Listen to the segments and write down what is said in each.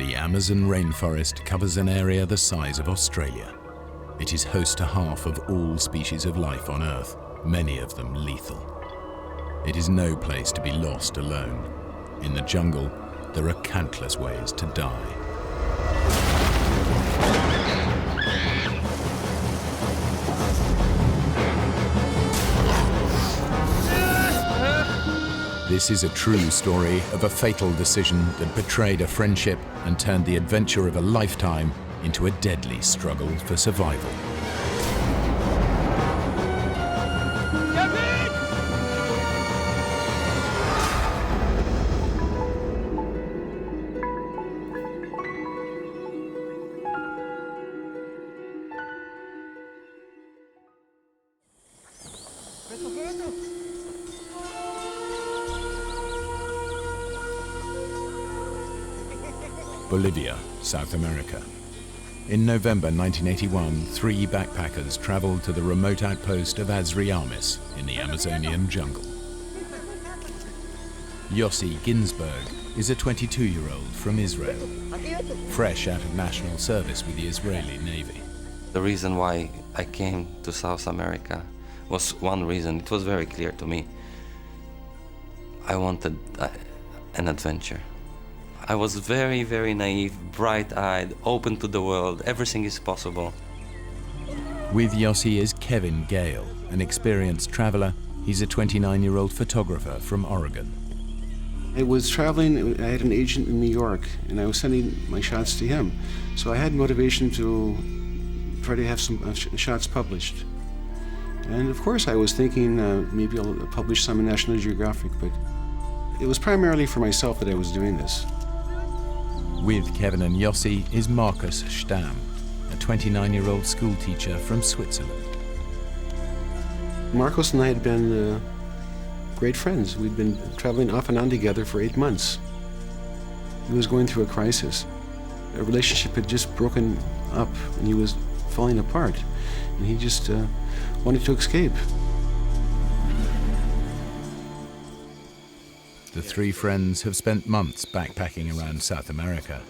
The Amazon rainforest covers an area the size of Australia. It is host to half of all species of life on Earth, many of them lethal. It is no place to be lost alone. In the jungle, there are countless ways to die. This is a true story of a fatal decision that betrayed a friendship and turned the adventure of a lifetime into a deadly struggle for survival. Bolivia, South America. In November 1981, 3 backpackers traveled to the remote outpost of Asriamis in the Amazonian jungle. Yosi Ginsberg is a 22-year-old from Israel, fresh out of national service with the Israeli Navy. The reason why I came to South America was one reason. It was very clear to me. I wanted an adventure. I was very, very naive, bright-eyed, open to the world. Everything is possible. With Yosi is Kevin Gale, an experienced traveler. He's a 29-year-old photographer from Oregon. I was traveling, I had an agent in New York, and I was sending my shots to him. So I had motivation to try to have some shots published. And of course I was thinking maybe I'll publish some in National Geographic, but it was primarily for myself that I was doing this. With Kevin and Yosi is Markus Stamm, a 29-year-old school teacher from Switzerland. Marcos and I had been great friends. We'd been traveling off and on together for 8 months. He was going through a crisis. A relationship had just broken up and he was falling apart. And he just wanted to escape. The 3 friends have spent months backpacking around South America.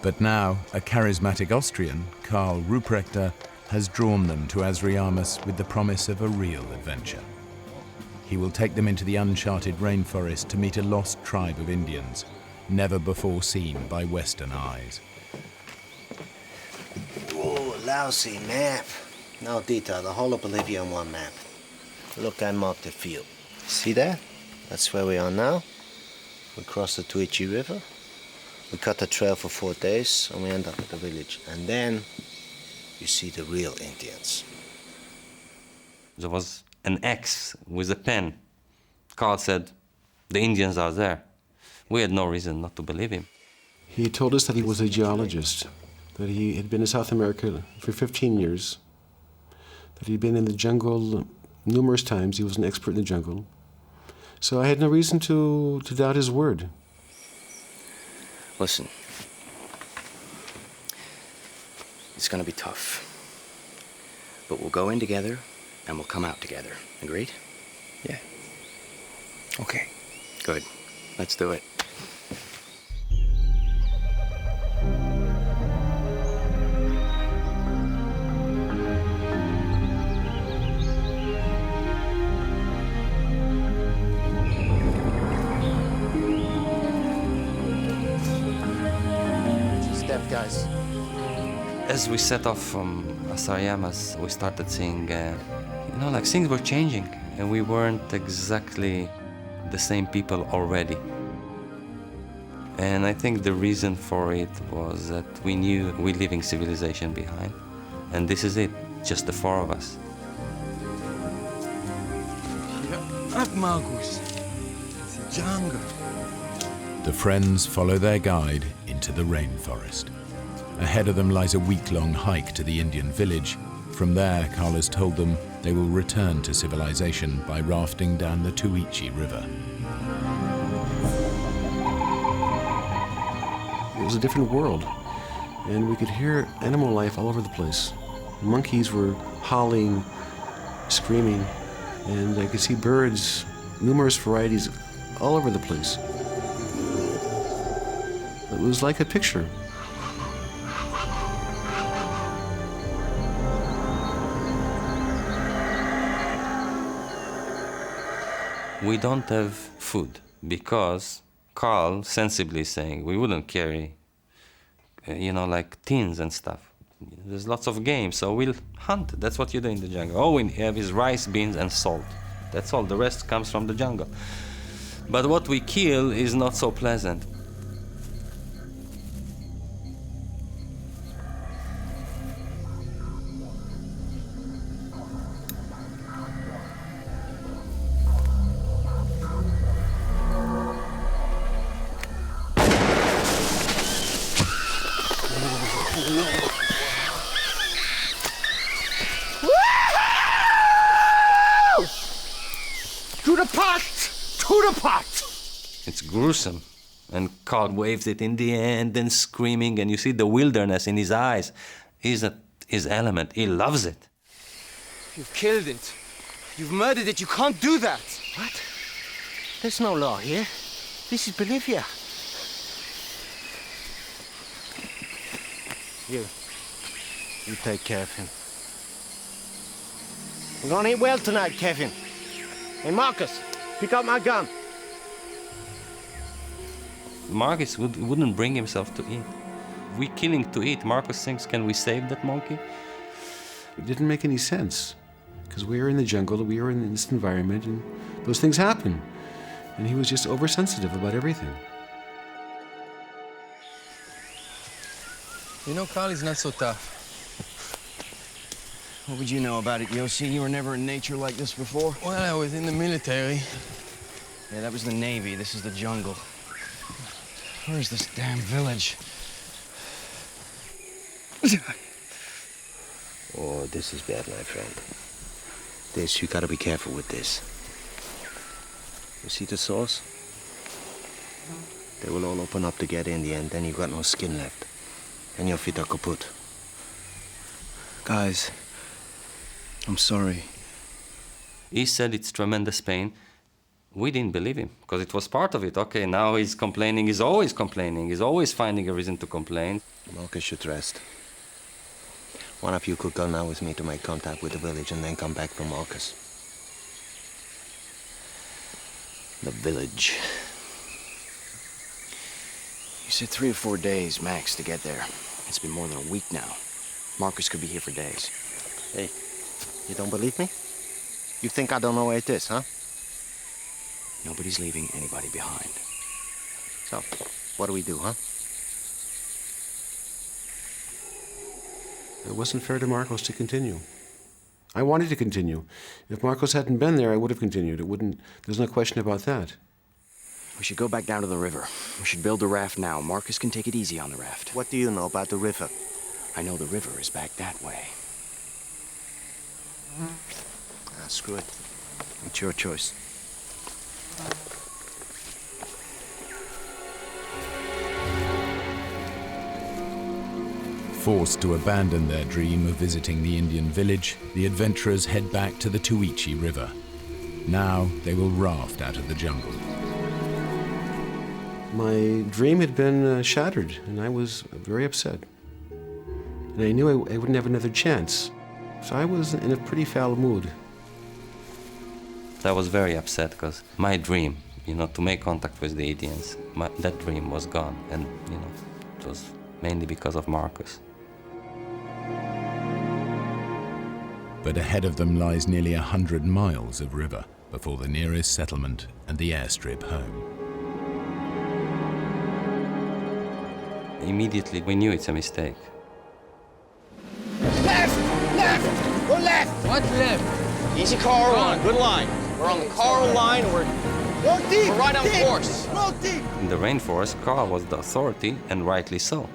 But now, a charismatic Austrian, Karl Ruprechter, has drawn them to Asriamis with the promise of a real adventure. He will take them into the uncharted rainforest to meet a lost tribe of Indians, never before seen by Western eyes. Oh, lousy map. No detail, the whole of Bolivia on one map. Look, I marked the field. See that? That's where we are now. We cross the Tuichi River. We cut the trail for 4 days, and we end up at the village. And then you see the real Indians. There was an X with a pen. Carl said, the Indians are there. We had no reason not to believe him. He told us that he was a geologist, that he had been in South America for 15 years, that he'd been in the jungle numerous times. He was an expert in the jungle. So I had no reason to doubt his word. Listen, it's gonna be tough, but we'll go in together and we'll come out together. Agreed? Yeah. Okay. Good. Let's do it. Guys. As we set off from Asariamas, we started seeing, like things were changing, and we weren't exactly the same people already. And I think the reason for it was that we knew we're leaving civilization behind, and this is it, just the 4 of us. Up, Marcus. It's a jungle. The friends follow their guide into the rainforest. Ahead of them lies a week-long hike to the Indian village. From there, Carl has told them they will return to civilization by rafting down the Tuichi River. It was a different world, and we could hear animal life all over the place. Monkeys were howling, screaming, and I could see birds, numerous varieties, all over the place. It was like a picture. We don't have food because Carl sensibly is saying we wouldn't carry, like tins and stuff. There's lots of game, so we'll hunt. That's what you do in the jungle. All we have is rice, beans, and salt. That's all. The rest comes from the jungle. But what we kill is not so pleasant. To the pot! To the pot! It's gruesome. And Carl waves it in the end and screaming, and you see the wilderness in his eyes. He's at his element. He loves it. You've killed it. You've murdered it. You can't do that. What? There's no law here. This is Bolivia. You take care of him. We're gonna eat well tonight, Kevin. Hey, Marcus, pick up my gun. Marcus wouldn't bring himself to eat. We're killing to eat. Marcus thinks, can we save that monkey? It didn't make any sense, because we were in the jungle, we were in this environment, and those things happen. And he was just oversensitive about everything. You know, Carl is not so tough. What would you know about it, Yosi? You were never in nature like this before? Well, I was in the military. Yeah, that was the Navy. This is the jungle. Where's this damn village? Oh, this is bad, my friend. You gotta be careful with this. You see the saws? They will all open up together in the end, then you've got no skin left. And your feet are kaput. Guys, I'm sorry. He said it's tremendous pain. We didn't believe him, because it was part of it. Okay, now he's complaining. He's always complaining. He's always finding a reason to complain. Marcus should rest. One of you could go now with me to make contact with the village and then come back for Marcus. The village. You said 3 or 4 days max to get there. It's been more than a week now. Marcus could be here for days. Hey, you don't believe me? You think I don't know where it is, huh? Nobody's leaving anybody behind. So, what do we do, huh? It wasn't fair to Marcos to continue. I wanted to continue. If Marcos hadn't been there, I would have continued. There's no question about that. We should go back down to the river. We should build a raft now. Marcus can take it easy on the raft. What do you know about the river? I know the river is back that way. Screw it. It's your choice. Forced to abandon their dream of visiting the Indian village, the adventurers head back to the Tuichi River. Now they will raft out of the jungle. My dream had been shattered, and I was very upset. And I knew I wouldn't have another chance. So I was in a pretty foul mood. I was very upset because my dream, to make contact with the Indians, that dream was gone. And, it was mainly because of Marcus. But ahead of them lies nearly 100 miles of river before the nearest settlement and the airstrip home. Immediately, we knew it's a mistake. Left! Left! Go left! What left? Easy, Carl. Good line. We're on the Carl line. We're right on course. Go deep! In the rainforest, Carl was the authority, and rightly so.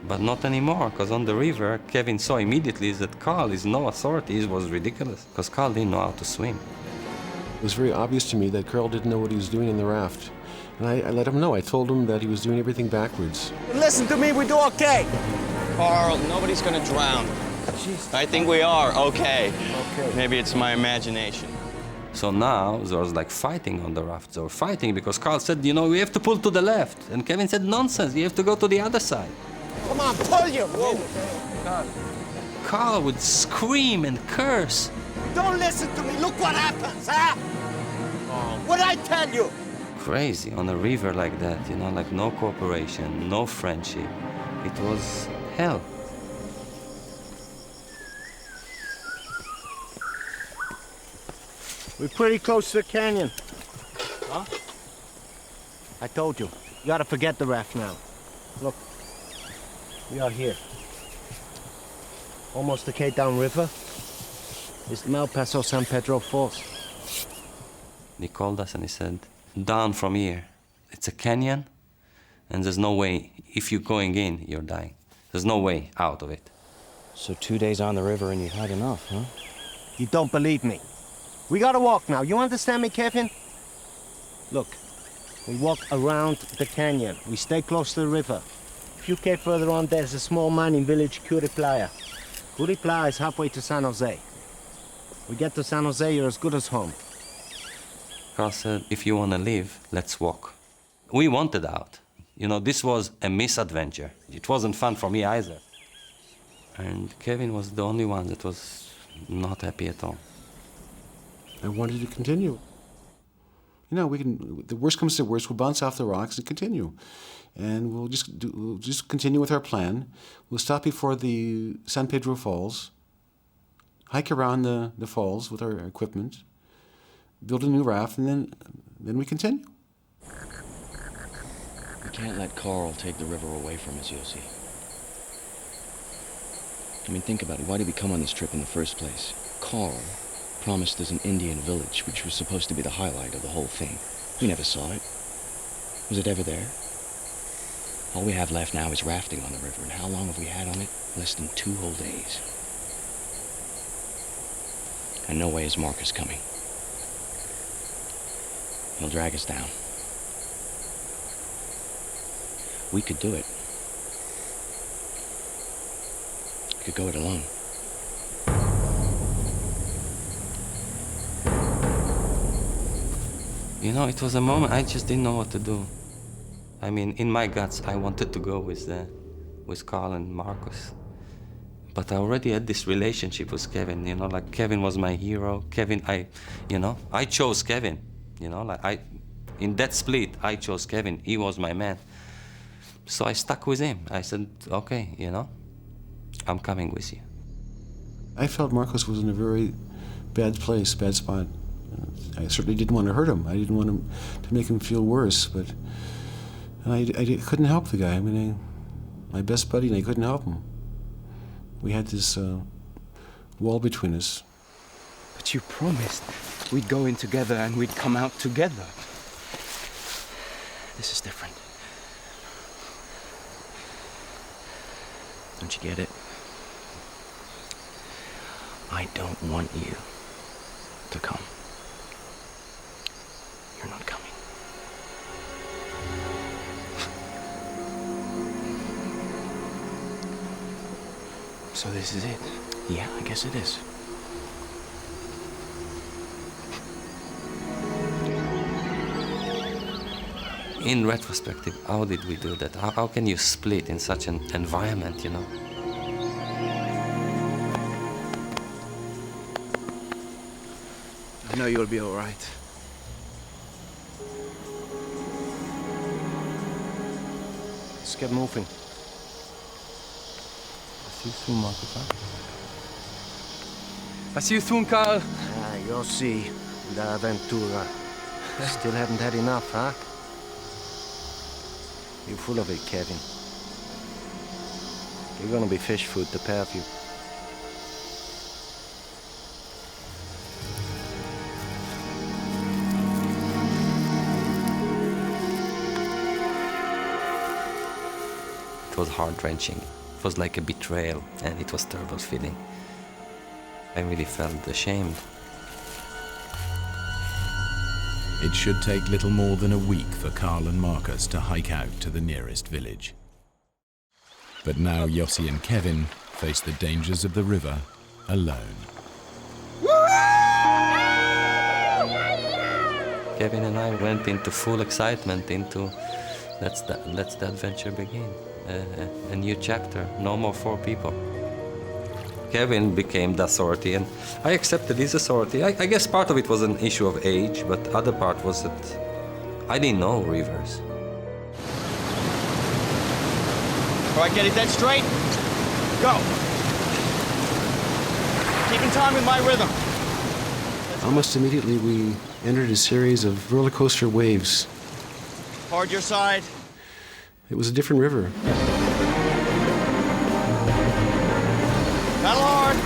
But not anymore, because on the river, Kevin saw immediately that Carl is no authority. It was ridiculous, because Carl didn't know how to swim. It was very obvious to me that Carl didn't know what he was doing in the raft. And I let him know. I told him that he was doing everything backwards. Listen to me, we do okay. Carl, nobody's gonna drown. I think we are okay. Maybe it's my imagination. So now there was like fighting on the raft. They were fighting because Carl said, you know, we have to pull to the left. And Kevin said, nonsense, you have to go to the other side. Come on, pull you! Whoa. Carl would scream and curse. Don't listen to me. Look what happens, huh? What'd I tell you? Crazy on a river like that, you know, like no cooperation, no friendship. It was hell. We're pretty close to the canyon. Huh? I told you. You gotta forget the raft now. Look. We are here. Almost the Cape Down River. It's the Malpaso San Pedro Falls. He called us and he said, down from here. It's a canyon, and there's no way, if you're going in, you're dying. There's no way out of it. So 2 days on the river and you had enough, huh? You don't believe me. We gotta walk now. You understand me, Kevin? Look, we walk around the canyon. We stay close to the river. A few K further on, there's a small mining village, Playa. Playa is halfway to San Jose. We get to San Jose, you're as good as home. Carl said, if you want to live, let's walk. We wanted out. You know, this was a misadventure. It wasn't fun for me either. And Kevin was the only one that was not happy at all. I wanted to continue. You know, the worst comes to worst, we'll bounce off the rocks and continue. And we'll just continue with our plan. We'll stop before the San Pedro Falls, hike around the falls with our equipment, build a new raft, and then we continue. We can't let Carl take the river away from us, Yosi. I mean, think about it. Why did we come on this trip in the first place? Carl promised us an Indian village, which was supposed to be the highlight of the whole thing. We never saw it. Was it ever there? All we have left now is rafting on the river, and how long have we had on it? Less than 2 whole days. And no way is Marcus coming. He'll drag us down. We could do it. We could go it alone. You know, it was a moment I just didn't know what to do. I mean, in my guts, I wanted to go with Carl and Marcus. But I already had this relationship with Kevin, you know, like Kevin was my hero. Kevin, I chose Kevin, you know, like in that split, I chose Kevin. He was my man. So I stuck with him. I said, okay, you know, I'm coming with you. I felt Marcos was in a very bad place, bad spot. I certainly didn't want to hurt him. I didn't want to make him feel worse, but I couldn't help the guy. I mean, my best buddy, and I couldn't help him. We had this wall between us. But you promised we'd go in together and we'd come out together. This is different. Don't you get it? I don't want you to come. You're not coming. So this is it? Yeah, I guess it is. In retrospective, how did we do that? How can you split in such an environment, you know? I know you'll be all right. Let's get moving. See you soon, Marcus, huh? I see you soon, Carl. Ah, Yosi, la aventura. Still haven't had enough, huh? You're full of it, Kevin. You're gonna be fish food, the pair of you. It was heart-wrenching. It was like a betrayal, and it was a terrible feeling. I really felt ashamed. It should take little more than a week for Carl and Marcus to hike out to the nearest village. But now Yosi and Kevin face the dangers of the river alone. Kevin and I went into full excitement into let's the adventure begin. A new chapter, no more 4 people. Kevin became the authority, and I accepted his authority. I guess part of it was an issue of age, but other part was that I didn't know rivers. All right, get it dead straight. Go. Keep in time with my rhythm. Almost immediately, we entered a series of roller coaster waves. Hard your side. It was a different river. Paddle hard.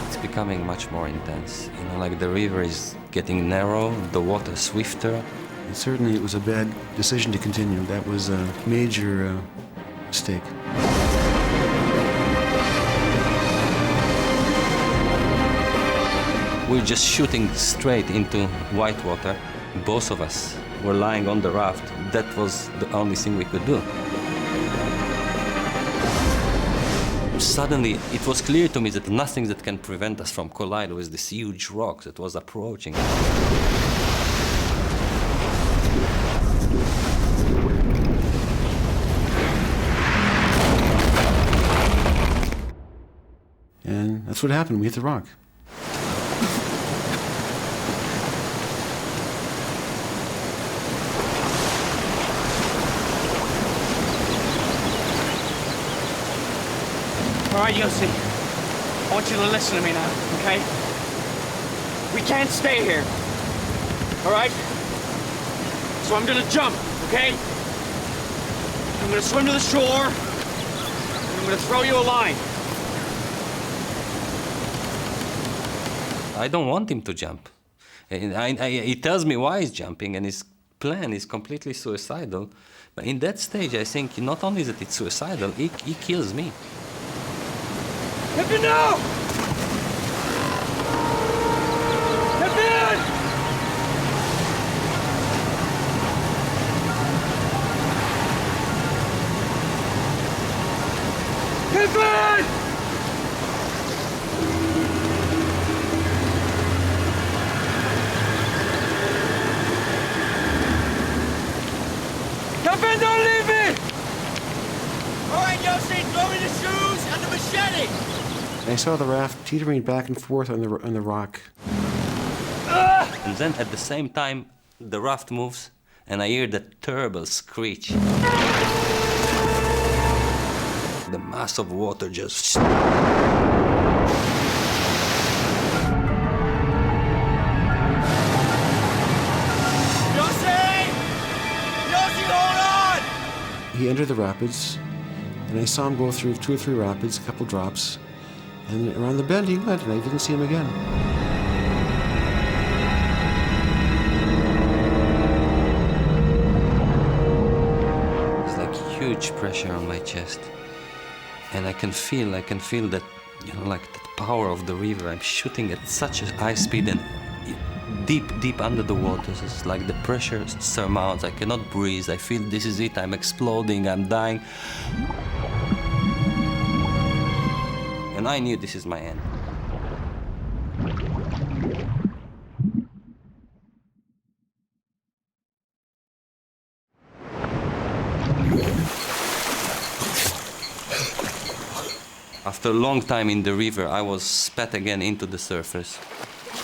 It's becoming much more intense. You know, like the river is getting narrow, the water swifter. And certainly, it was a bad decision to continue. That was a major mistake. We're just shooting straight into white water. Both of us were lying on the raft. That was the only thing we could do. Suddenly, it was clear to me that nothing that can prevent us from colliding with this huge rock that was approaching. And that's what happened. We hit the rock. All right, Yosi. I want you to listen to me now, okay? We can't stay here. All right? So I'm gonna jump, okay? I'm gonna swim to the shore, and I'm gonna throw you a line. I don't want him to jump. He tells me why he's jumping, and his plan is completely suicidal. But in that stage, I think not only that it's suicidal, he kills me. Hip it now! Hip it! Hip it! Kevin, don't leave me! All right, Yosi, throw me the shoes and the machete! I saw the raft teetering back and forth on the rock. And then at the same time, the raft moves, and I hear that terrible screech. The mass of water just... He entered the rapids, and I saw him go through 2 or 3 rapids, a couple drops, and around the bend he went, and I didn't see him again. It's like huge pressure on my chest, and I can feel that, you know, like the power of the river. I'm shooting at such a high speed and deep under the waters. It's like the pressure surmounts. I cannot breathe. I feel this is it. I'm exploding. I'm dying. And I knew this is my end. After a long time in the river, I was spat again into the surface.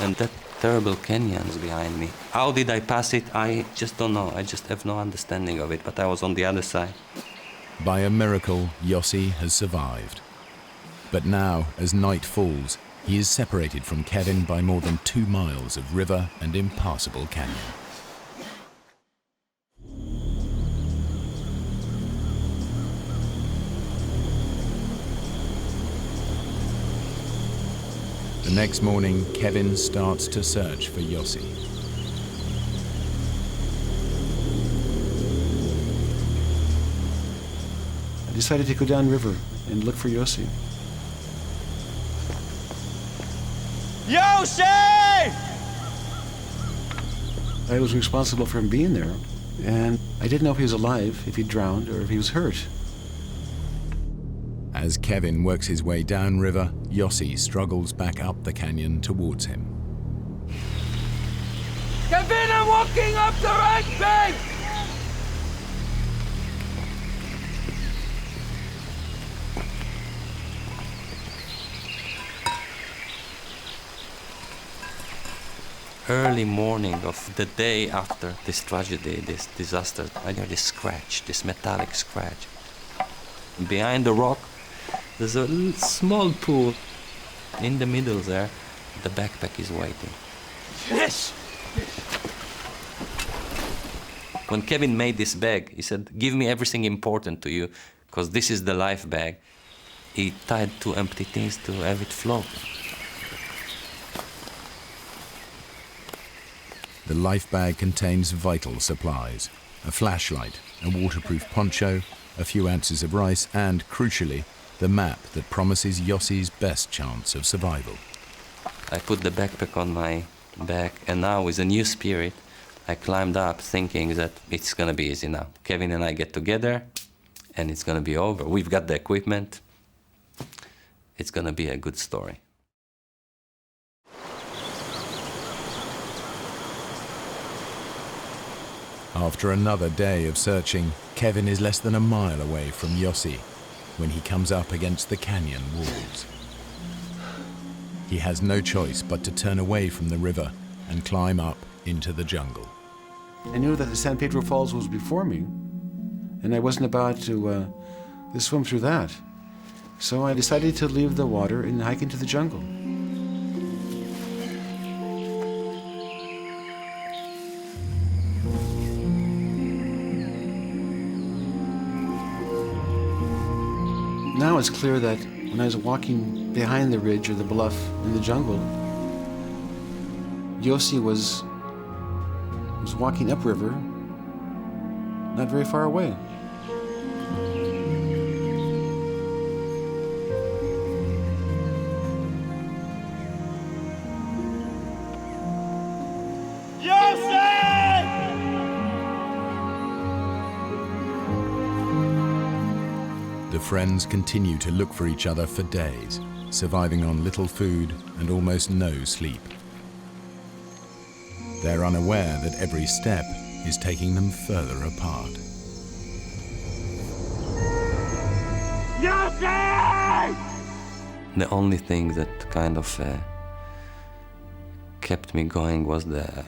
And that terrible canyons behind me. How did I pass it? I just don't know. I just have no understanding of it, but I was on the other side. By a miracle, Yosi has survived. But now, as night falls, he is separated from Kevin by more than 2 miles of river and impassable canyon. The next morning, Kevin starts to search for Yosi. I decided to go downriver and look for Yosi. Yosi! I was responsible for him being there, and I didn't know if he was alive, if he drowned, or if he was hurt. As Kevin works his way downriver, Yosi struggles back up the canyon towards him. walking up the right bank! Early morning of the day after this tragedy, this disaster, I hear this scratch, this metallic scratch. Behind the rock, there's a small pool. In the middle there, the backpack is waiting. Yes! When Kevin made this bag, he said, "Give me everything important to you, because this is the life bag." He tied 2 empty things to have it float. The life bag contains vital supplies, a flashlight, a waterproof poncho, a few ounces of rice, and, crucially, the map that promises Yosi's best chance of survival. I put the backpack on my back, and now with a new spirit, I climbed up thinking that it's gonna be easy now. Kevin and I get together, and it's gonna be over. We've got the equipment. It's gonna be a good story. After another day of searching, Kevin is less than a mile away from Yosi when he comes up against the canyon walls. He has no choice but to turn away from the river and climb up into the jungle. I knew that the San Pedro Falls was before me, and I wasn't about to swim through that. So I decided to leave the water and hike into the jungle. Now it's clear that when I was walking behind the ridge or the bluff in the jungle, Yosi was walking upriver, not very far away. The friends continue to look for each other for days, surviving on little food and almost no sleep. They're unaware that every step is taking them further apart. Yosi! The only thing that kind of kept me going was the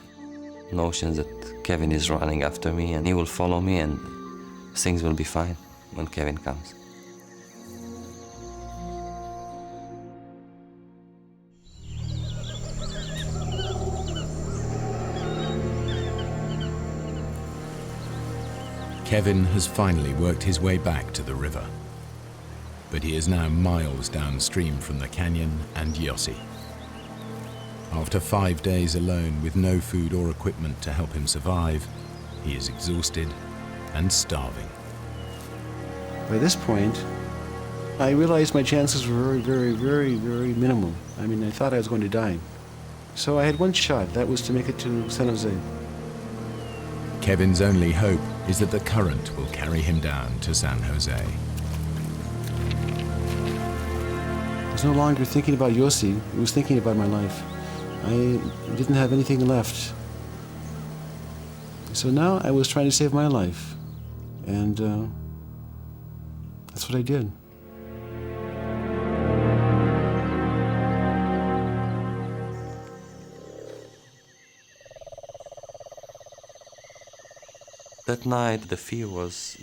notion that Kevin is running after me and he will follow me and things will be fine when Kevin comes. Kevin has finally worked his way back to the river, but he is now miles downstream from the canyon and Yosi. After 5 days alone with no food or equipment to help him survive, he is exhausted and starving. By this point, I realized my chances were very minimal. I mean, I thought I was going to die. So I had one shot. That was to make it to San Jose. Kevin's only hope is that the current will carry him down to San Jose. I was no longer thinking about Yosi. I was thinking about my life. I didn't have anything left. So now I was trying to save my life. And that's what I did. That night, the fear was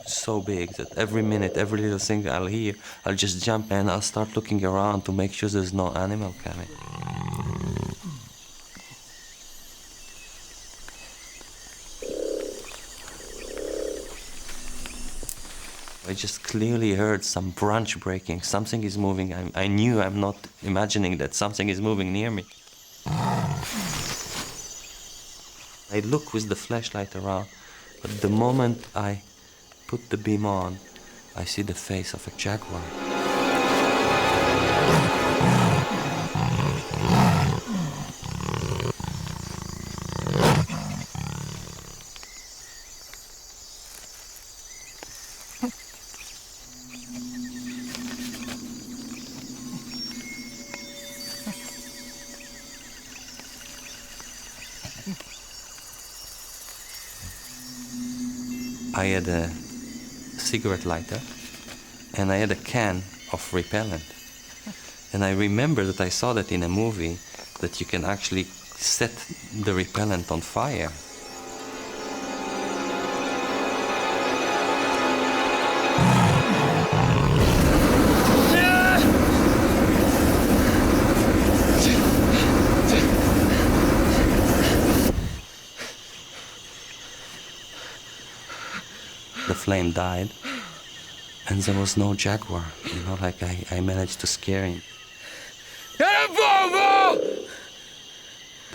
so big that every minute, every little thing I'll hear, I'll just jump and I'll start looking around to make sure there's no animal coming. I just clearly heard some branch breaking. Something is moving. I knew I'm not imagining that something is moving near me. I look with the flashlight around, but the moment I put the beam on, I see the face of a jaguar. I had a cigarette lighter and I had a can of repellent. And I remember that I saw that in a movie that you can actually set the repellent on fire. The flame died, and there was no jaguar. You know, like I managed to scare him.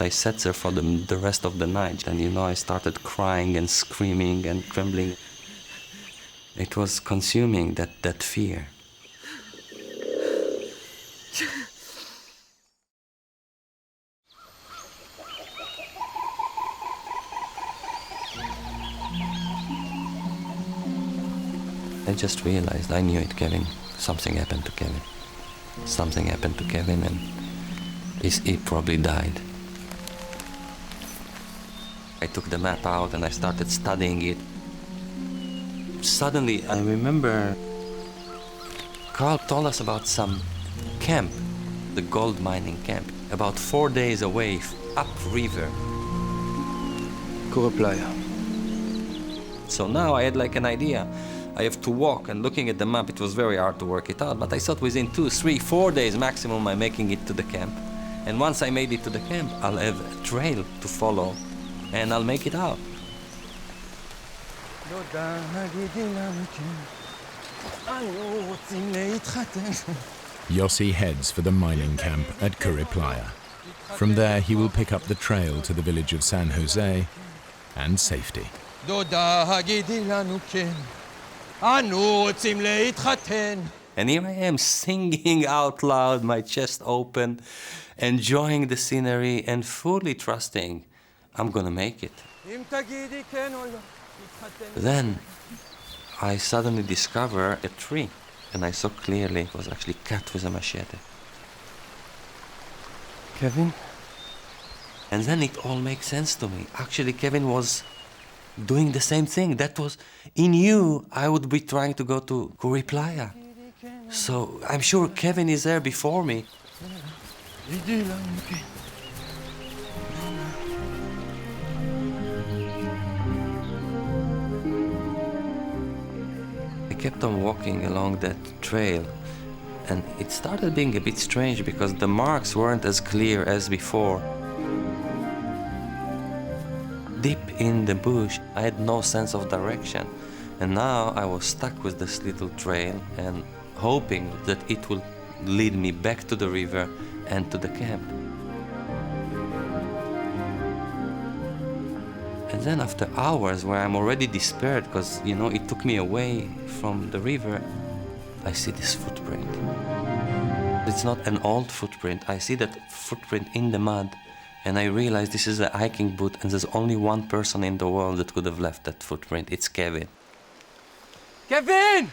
I sat there for the rest of the night, and you know, I started crying and screaming and trembling. It was consuming, that fear. I just realized, I knew it, Kevin. Something happened to Kevin. Something happened to Kevin, and he probably died. I took the map out and I started studying it. Suddenly, I remember Carl told us about some camp, the gold mining camp, about 4 days away, upriver. Playa. So now I had like an idea. I have to walk, and looking at the map, it was very hard to work it out, but I thought within 2, 3, 4 days maximum I'm making it to the camp. And once I made it to the camp, I'll have a trail to follow, and I'll make it out. Yosi heads for the mining camp at Playa. From there, he will pick up the trail to the village of San Jose and safety. And here I am singing out loud, my chest open, enjoying the scenery and fully trusting I'm gonna make it. Then I suddenly discover a tree, and I saw clearly it was actually cut with a machete. Kevin? And then it all makes sense to me. Actually, Kevin was doing the same thing. That was, he knew I would be trying to go to Playa. So I'm sure Kevin is there before me. I kept on walking along that trail, and it started being a bit strange because the marks weren't as clear as before. Deep in the bush, I had no sense of direction, and now I was stuck with this little trail and hoping that it will lead me back to the river and to the camp. And then after hours where I'm already despaired because, you know, it took me away from the river, I see this footprint. It's not an old footprint. I see that footprint in the mud, and I realize this is a hiking boot, and there's only one person in the world that could have left that footprint. It's Kevin. Kevin!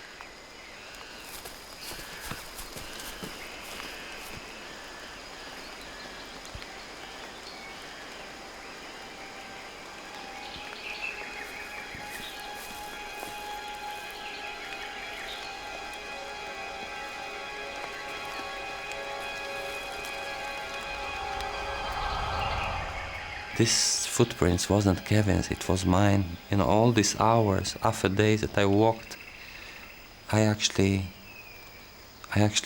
This footprints wasn't Kevin's, it was mine. In all these hours, half a day that I walked, I actually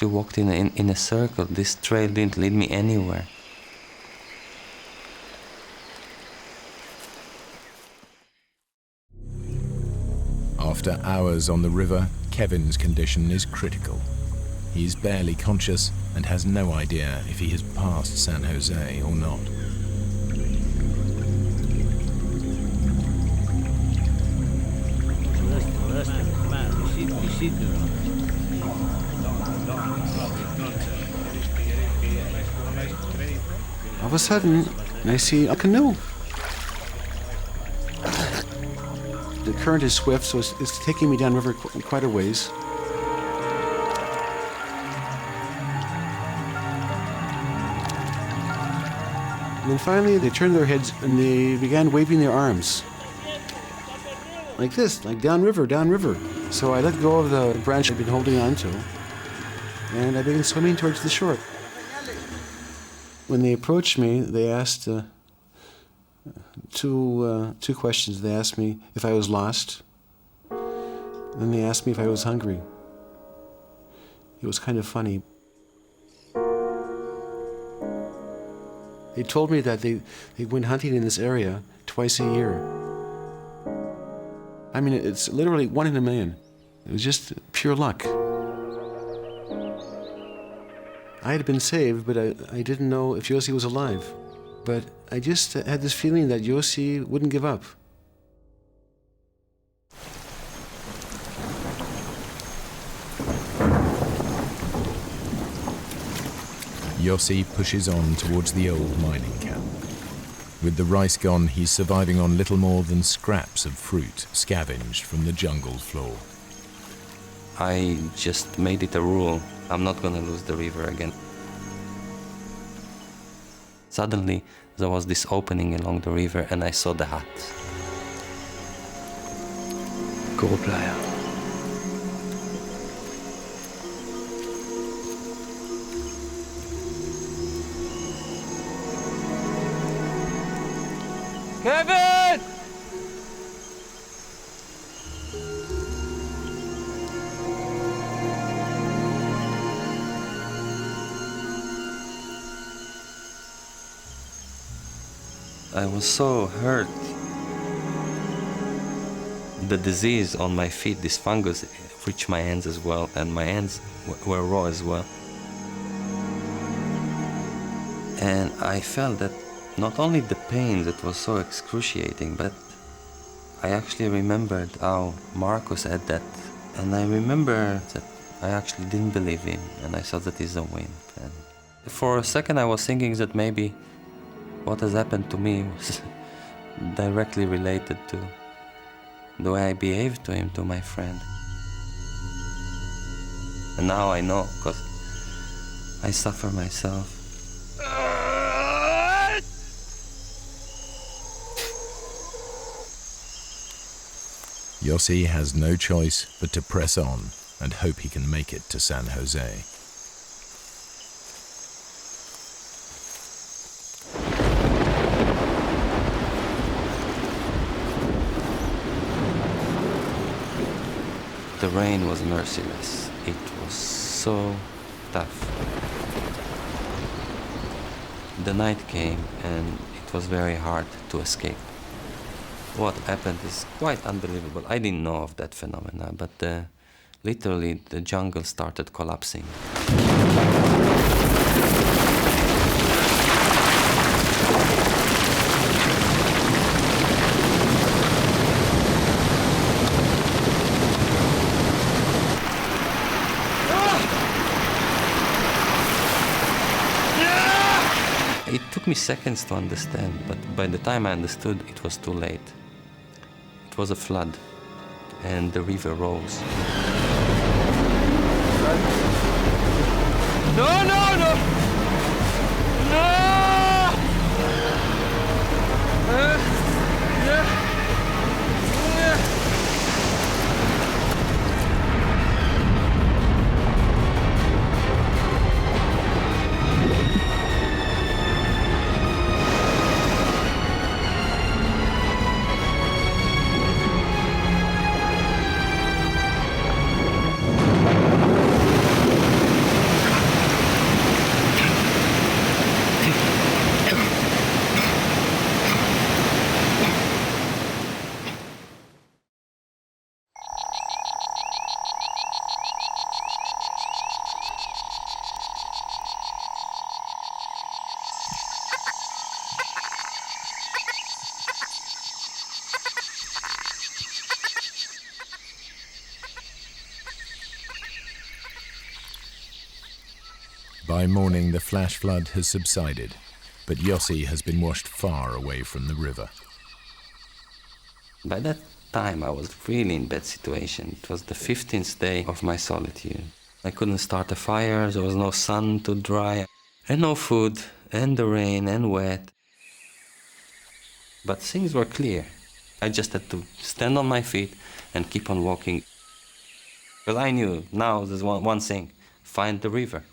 walked in a circle. This trail didn't lead me anywhere. After hours on the river, Kevin's condition is critical. He's barely conscious and has no idea if he has passed San Jose or not. All of a sudden, I see a canoe. The current is swift, so it's taking me downriver quite a ways. And then finally, they turned their heads and they began waving their arms. like this, like downriver, downriver. So I let go of the branch I'd been holding on to, and I began swimming towards the shore. When they approached me, they asked two questions. They asked me if I was lost, then they asked me if I was hungry. It was kind of funny. They told me that they went hunting in this area twice a year. I mean, it's literally 1 in a million. It was just pure luck. I had been saved, but I didn't know if Yosi was alive. But I just had this feeling that Yosi wouldn't give up. Yosi pushes on towards the old mining camp. With the rice gone, he's surviving on little more than scraps of fruit scavenged from the jungle floor. I just made it a rule. I'm not gonna lose the river again. Suddenly, there was this opening along the river and I saw the hut. Gold player. Kevin! I was so hurt. The disease on my feet, this fungus, reached my hands as well, and my hands were raw as well. And I felt that not only the pain that was so excruciating, but I actually remembered how Marcus had that. And I remember that I actually didn't believe him, and I thought that he's a wimp. And for a second I was thinking that maybe what has happened to me was directly related to the way I behaved to him, to my friend. And now I know, because I suffer myself. Yosi has no choice but to press on and hope he can make it to San Jose. The rain was merciless. It was so tough. The night came and it was very hard to escape. What happened is quite unbelievable. I didn't know of that phenomena, but literally the jungle started collapsing. It took me seconds to understand, but by the time I understood, it was too late. It was a flood, and the river rose. No, no, no! No! By morning, the flash flood has subsided, but Yosi has been washed far away from the river. By that time, I was really in bad situation. It was the 15th day of my solitude. I couldn't start a fire, there was no sun to dry, and no food, and the rain, and wet. But things were clear. I just had to stand on my feet and keep on walking. Well, I knew now there's one thing, find the river.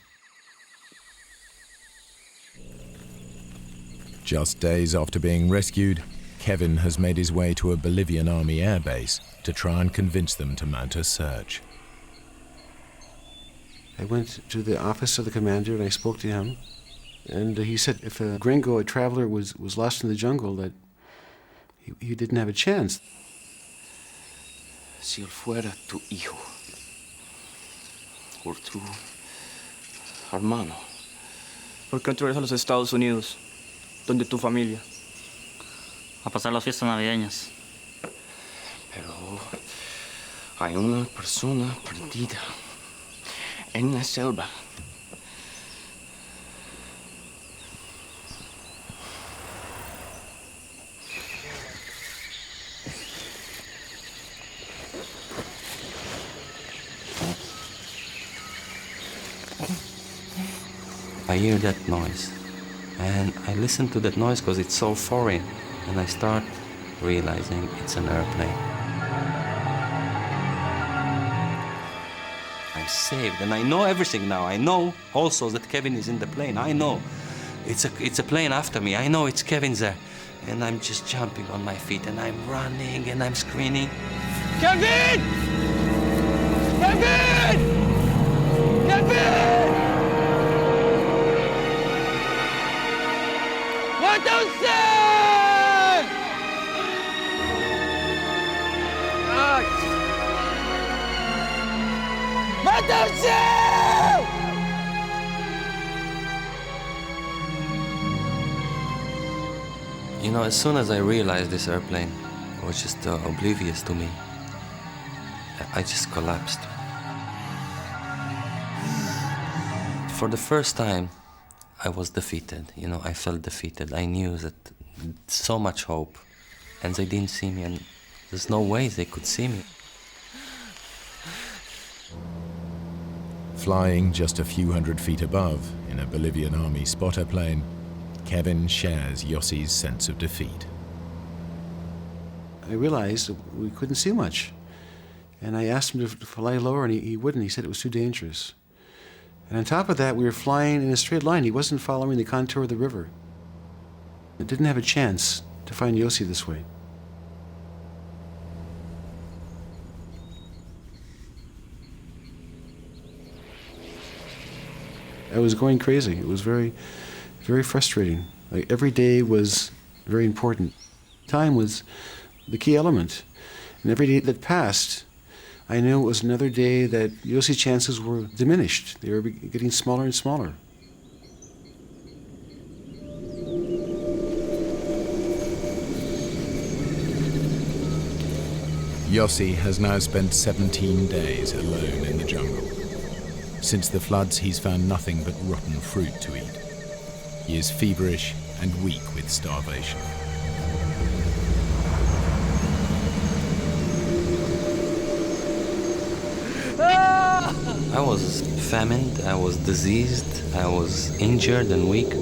Just days after being rescued, Kevin has made his way to a Bolivian army airbase to try and convince them to mount a search. I went to the office of the commander and I spoke to him. And he said if a gringo, a traveler, was lost in the jungle, that he didn't have a chance. Si él fuera tu hijo, o tu hermano. ¿Por qué no te regresas a los Estados Unidos, donde tu familia? A pasar las fiestas navideñas. Pero hay una persona perdida en la selva. I hear that noise, and I listen to that noise because it's so foreign, and I start realizing it's an airplane. I'm saved, and I know everything now. I know also that Kevin is in the plane. I know it's a plane after me. I know it's Kevin there, and I'm just jumping on my feet, and I'm running, and I'm screaming, Kevin! Kevin! Kevin! What do you say? What do you say? You know, as soon as I realized this airplane was just oblivious to me, I just collapsed. For the first time, I was defeated. You know, I felt defeated. I knew that so much hope, and they didn't see me, and there's no way they could see me. Flying just a few hundred feet above in a Bolivian army spotter plane, Kevin shares Yosi's sense of defeat. I realized we couldn't see much. And I asked him to fly lower, and he wouldn't. He said it was too dangerous. And on top of that, we were flying in a straight line. He wasn't following the contour of the river. It didn't have a chance to find Yosi this way. I was going crazy. It was very, very frustrating. Like, every day was very important. Time was the key element. And every day that passed, I knew it was another day that Yosi's chances were diminished. They were getting smaller and smaller. Yosi has now spent 17 days alone in the jungle. Since the floods, he's found nothing but rotten fruit to eat. He is feverish and weak with starvation. I was famined, I was diseased, I was injured and weak.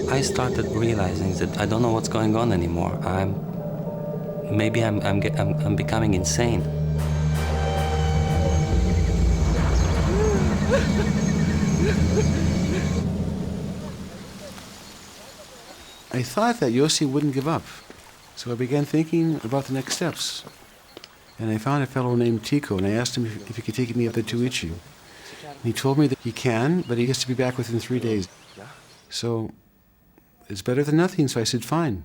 I started realizing that I don't know what's going on anymore. Maybe I'm becoming insane. I thought that Yosi wouldn't give up, so I began thinking about the next steps. And I found a fellow named Tico, and I asked him if he could take me up to Tuichi. And he told me that he can, but he has to be back within 3 days. So it's better than nothing, so I said, fine.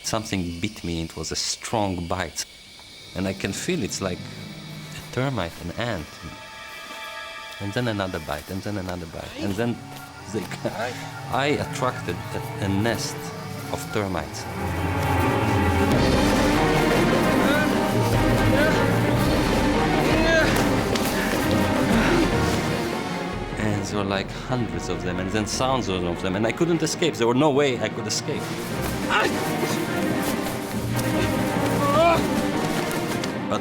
Something bit me. It was a strong bite, and I can feel it's like a termite, an ant, and then another bite, and then another bite, and then I attracted a nest of termites. And there were like hundreds of them, and then thousands of them, and I couldn't escape. There were no way I could escape.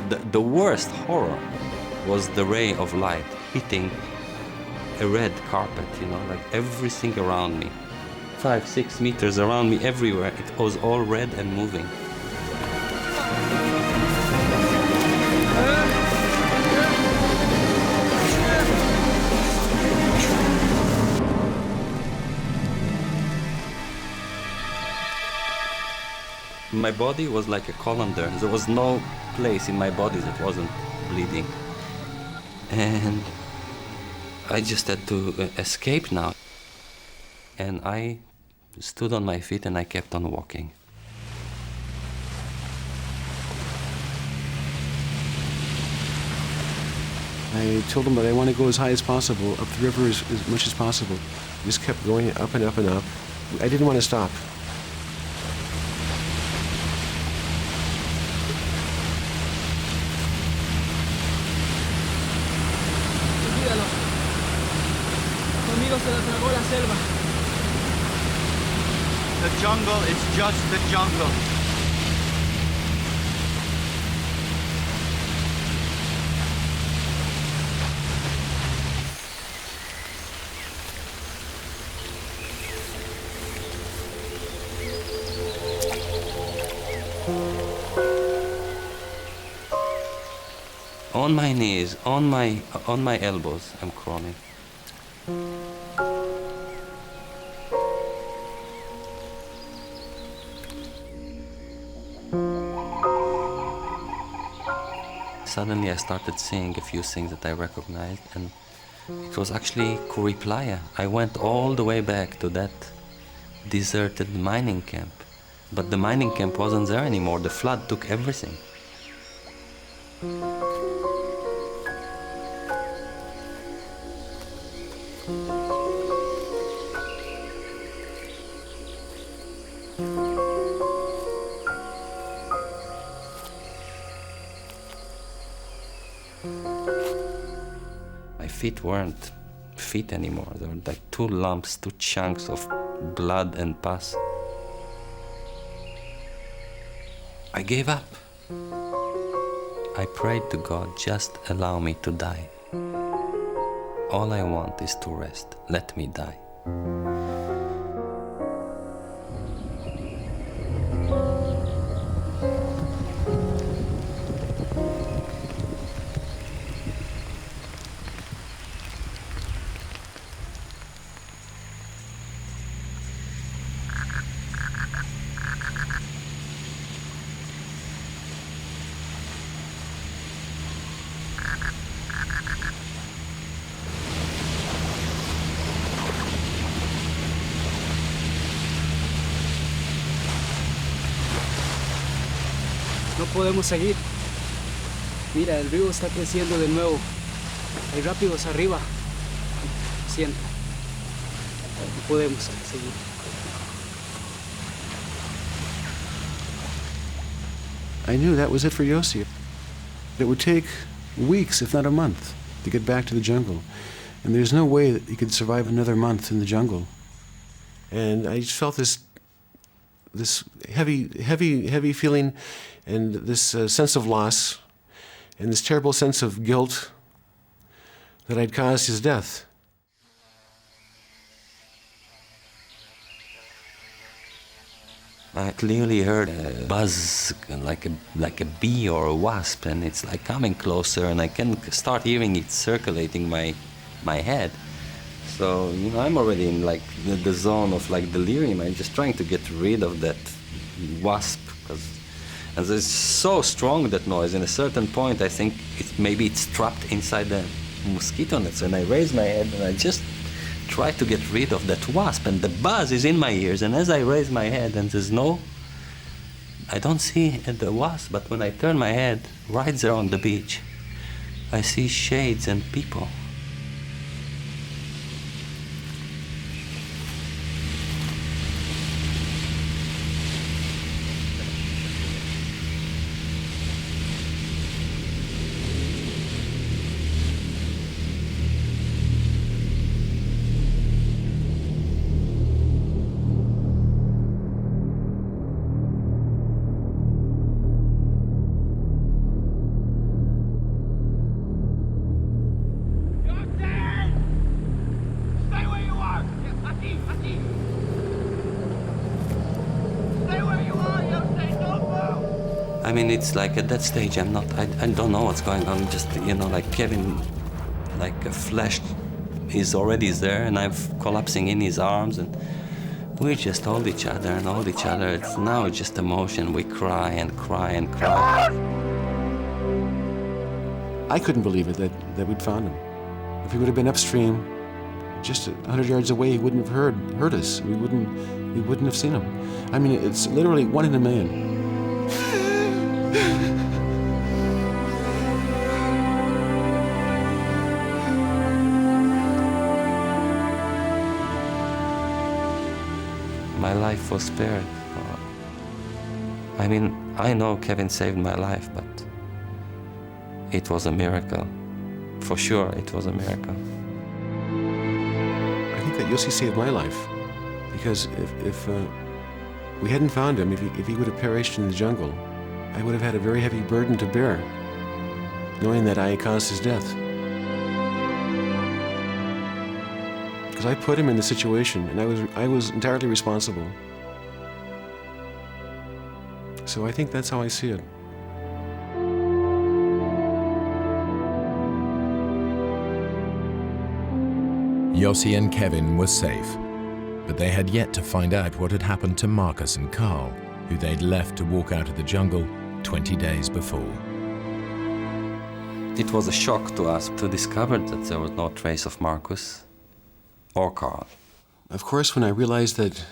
But the worst horror was the ray of light hitting a red carpet, you know, like everything around me. 5-6 meters around me, everywhere. It was all red and moving. My body was like a colander. There was no place in my body that wasn't bleeding. And I just had to escape now. And I stood on my feet and I kept on walking. I told him that I want to go as high as possible, up the river as much as possible. Just kept going up and up and up. I didn't want to stop. The jungle is just the jungle. On my knees, on my elbows, I'm crawling. Suddenly I started seeing a few things that I recognized, and it was actually Kuri Playa. I went all the way back to that deserted mining camp, but the mining camp wasn't there anymore. The flood took everything. My feet weren't feet anymore. They were like two lumps, two chunks of blood and pus. I gave up. I prayed to God, just allow me to die. All I want is to rest. Let me die. No podemos seguir. Mira, el río está creciendo de nuevo. Hay rápidos arriba. Siento. No podemos seguir. I knew that was it for Yosi. It would take weeks, if not a month, to get back to the jungle. And there's no way that he could survive another month in the jungle. And I just felt this heavy feeling, and this sense of loss, and this terrible sense of guilt that I'd caused his death. I clearly heard a buzz, like a bee or a wasp, and it's like coming closer, and I can start hearing it circulating my head. So, you know, I'm already in like the zone of like delirium. I'm just trying to get rid of that wasp, because it's so strong, that noise. In a certain point, I think maybe it's trapped inside the mosquito nets. And I raise my head and I just try to get rid of that wasp, and the buzz is in my ears. And as I raise my head, and I don't see the wasp, but when I turn my head, right there on the beach, I see shades and people. I mean, it's like at that stage, I don't know what's going on. Just, you know, like Kevin, like a flesh is already there, and I'm collapsing in his arms, and we just hold each other and hold each other. It's now just emotion. We cry and cry and cry. I couldn't believe it that we'd found him. If he would have been upstream, just 100 yards away, he wouldn't have heard us. We wouldn't have seen him. I mean, it's literally 1 in a million. My life was spared. I mean, I know Kevin saved my life, but it was a miracle. For sure, it was a miracle. I think that Yosi saved my life, because if we hadn't found him, if he would have perished in the jungle, I would have had a very heavy burden to bear, knowing that I caused his death. Because I put him in the situation, and I was entirely responsible. So I think that's how I see it. Yosi and Kevin were safe, but they had yet to find out what had happened to Marcus and Carl, who they'd left to walk out of the jungle 20 days before. It was a shock to us to discover that there was no trace of Marcus or Carl. Of course, when I realized that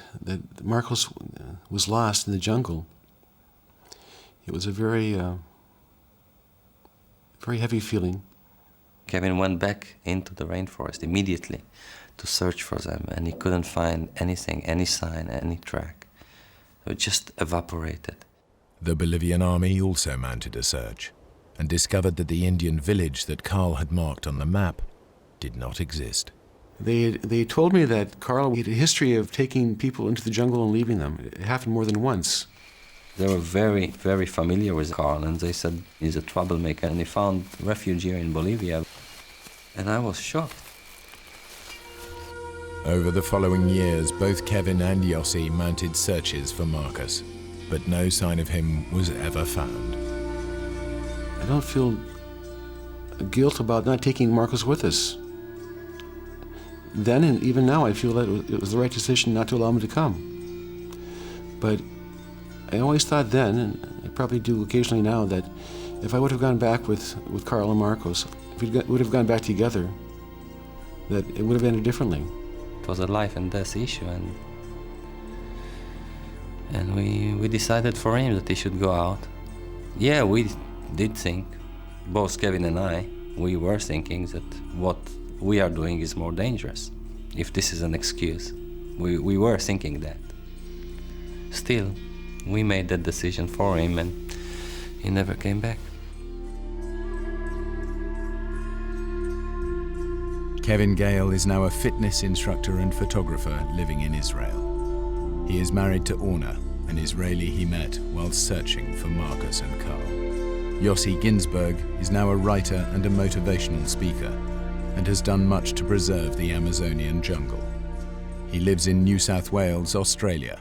Marcus was lost in the jungle, it was a very heavy feeling. Kevin went back into the rainforest immediately to search for them, and he couldn't find anything, any sign, any track. It just evaporated. The Bolivian army also mounted a search and discovered that the Indian village that Carl had marked on the map did not exist. They told me that Carl had a history of taking people into the jungle and leaving them. It happened more than once. They were very, very familiar with Carl, and they said he's a troublemaker, and he found refuge here in Bolivia. And I was shocked. Over the following years, both Kevin and Yosi mounted searches for Marcus, but no sign of him was ever found. I don't feel guilt about not taking Marcus with us. Then and even now, I feel that it was the right decision not to allow him to come. But I always thought then, and I probably do occasionally now, that if I would have gone back with Carl and Marcos, if we would have gone back together, that it would have ended differently. It was a life and death issue, and we decided for him that he should go out. Yeah, we did think, both Kevin and I, we were thinking that what we are doing is more dangerous, if this is an excuse. We were thinking that. Still, we made that decision for him, and he never came back. Kevin Gale is now a fitness instructor and photographer living in Israel. He is married to Orna, an Israeli he met while searching for Marcus and Carl. Yosi Ginsberg is now a writer and a motivational speaker, and has done much to preserve the Amazonian jungle. He lives in New South Wales, Australia,